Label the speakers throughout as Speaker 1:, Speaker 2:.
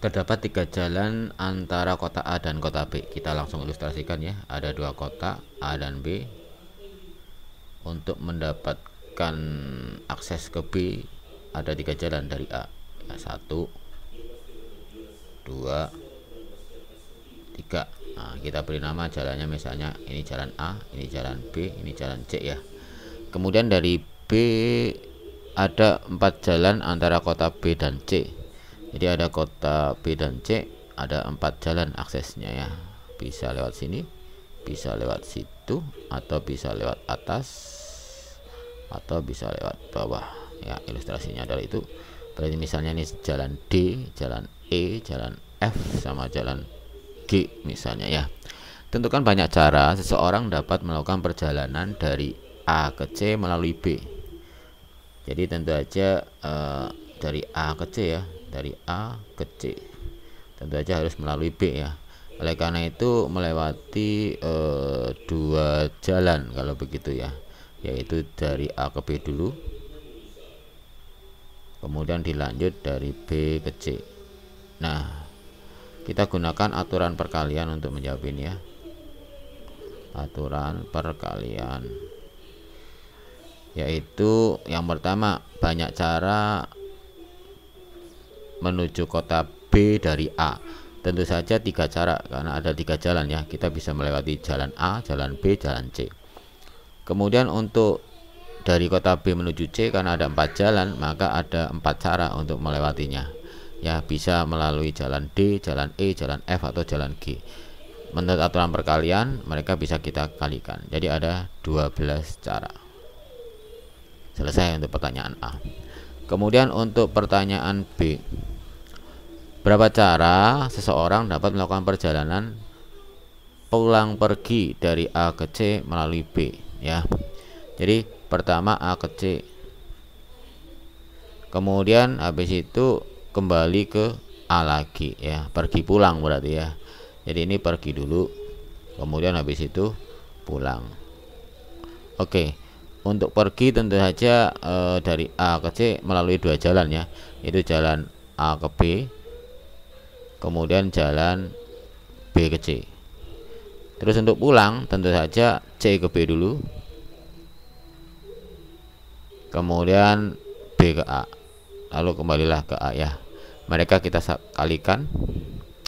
Speaker 1: Terdapat 3 jalan antara kota A dan kota B. Kita langsung ilustrasikan ya. Ada 2 kota A dan B. Untuk mendapatkan akses ke B ada 3 jalan dari A. Ya, 1, 2, 3. Nah, kita beri nama jalannya, misalnya ini jalan A, ini jalan B, ini jalan C ya. Kemudian dari B ada 4 jalan antara kota B dan C. Jadi ada kota B dan C, ada 4 jalan aksesnya ya. Bisa lewat sini, bisa lewat situ, atau bisa lewat atas, atau bisa lewat bawah ya. Ilustrasinya adalah itu. Berarti misalnya ini jalan D, jalan E, jalan F, sama jalan G misalnya ya. Tentukan banyak cara seseorang dapat melakukan perjalanan dari A ke C melalui B. Jadi tentu aja dari A ke C ya, dari A ke C tentu aja harus melalui B ya. Oleh karena itu melewati 2 jalan kalau begitu ya, yaitu dari A ke B dulu, kemudian dilanjut dari B ke C. Nah, kita gunakan aturan perkalian untuk menjawab ini ya. Aturan perkalian, yaitu yang pertama, banyak cara menuju kota B dari A. Tentu saja 3 cara, karena ada 3 jalan ya. Kita bisa melewati jalan A, jalan B, jalan C. Kemudian untuk dari kota B menuju C, karena ada 4 jalan, maka ada 4 cara untuk melewatinya ya. Bisa melalui jalan D, jalan E, jalan F, atau jalan G. Menurut aturan perkalian, mereka bisa kita kalikan. Jadi ada 12 cara. Selesai untuk pertanyaan A. Kemudian untuk pertanyaan B, berapa cara seseorang dapat melakukan perjalanan pulang pergi dari A ke C melalui B ya. Jadi pertama A ke C, kemudian habis itu kembali ke A lagi ya, pergi pulang berarti ya. Jadi ini pergi dulu, kemudian habis itu pulang. Oke, untuk pergi tentu saja dari A ke C melalui 2 jalan ya, itu jalan A ke B, kemudian jalan B ke C. Terus untuk pulang tentu saja C ke B dulu, kemudian B ke A, lalu kembalilah ke A ya. Mereka kita kalikan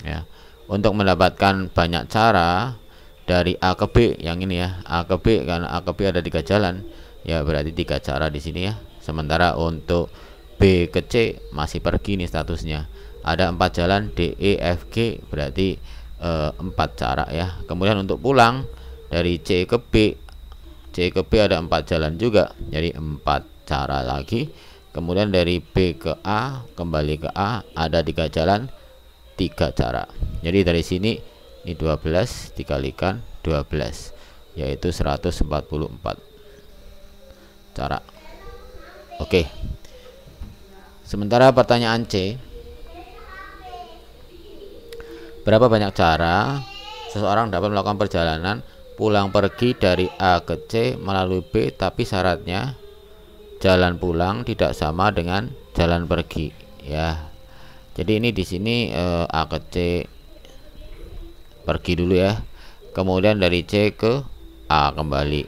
Speaker 1: ya. Untuk mendapatkan banyak cara dari A ke B, yang ini ya, A ke B, karena A ke B ada 3 jalan ya, berarti 3 cara di sini ya. Sementara untuk B ke C masih pergi nih statusnya, ada 4 jalan D, E, F, G, berarti 4 cara ya. Kemudian untuk pulang dari C ke B, C ke B ada 4 jalan juga, jadi 4 cara lagi. Kemudian dari B ke A, kembali ke A, ada 3 jalan, 3 cara. Jadi dari sini ini 12 dikalikan 12, yaitu 144 cara. Oke. Sementara pertanyaan C, berapa banyak cara seseorang dapat melakukan perjalanan pulang pergi dari A ke C melalui B, tapi syaratnya jalan pulang tidak sama dengan jalan pergi ya. Jadi ini di sini A ke C pergi dulu ya, kemudian dari C ke A kembali.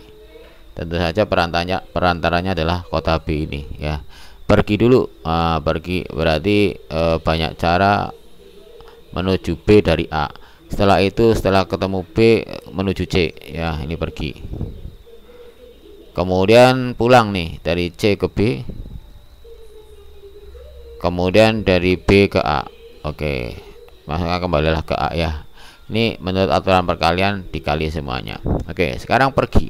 Speaker 1: Tentu saja perantaranya adalah kota B ini ya. Pergi dulu, pergi berarti banyak cara menuju B dari A. Setelah itu, setelah ketemu B, menuju C ya, ini pergi. Kemudian pulang nih dari C ke B, kemudian dari B ke A. Oke, maka kembalilah ke A ya. Ini menurut aturan perkalian dikali semuanya. Oke, sekarang pergi.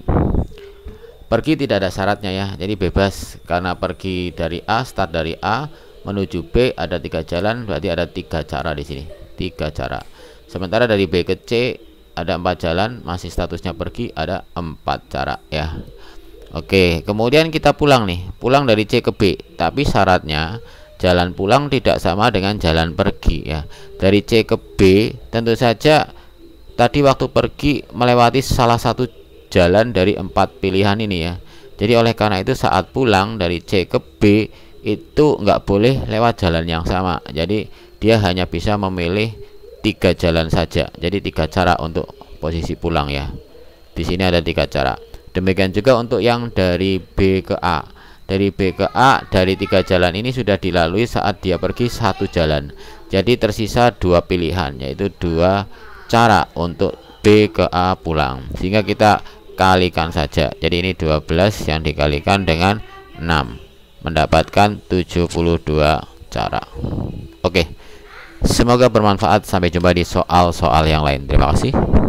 Speaker 1: Pergi tidak ada syaratnya ya, jadi bebas, karena pergi dari A, start dari A menuju B ada 3 jalan, berarti ada 3 cara di sini, 3 cara. Sementara dari B ke C ada 4 jalan, masih statusnya pergi, ada 4 cara ya. Oke, kemudian kita pulang nih, pulang dari C ke B, tapi syaratnya jalan pulang tidak sama dengan jalan pergi ya. Dari C ke B tentu saja tadi waktu pergi melewati salah satu jalan dari 4 pilihan ini ya. Jadi oleh karena itu saat pulang dari C ke B itu nggak boleh lewat jalan yang sama. Jadi dia hanya bisa memilih 3 jalan saja. Jadi 3 cara untuk posisi pulang ya. Di sini ada 3 cara. Demikian juga untuk yang dari B ke A. Dari B ke A, dari 3 jalan ini sudah dilalui saat dia pergi 1 jalan. Jadi tersisa 2 pilihan, yaitu 2 cara untuk B ke A pulang. Sehingga kita kalikan saja. Jadi ini 12 yang dikalikan dengan 6 mendapatkan 72 cara. Oke. Semoga bermanfaat. Sampai jumpa di soal-soal yang lain. Terima kasih.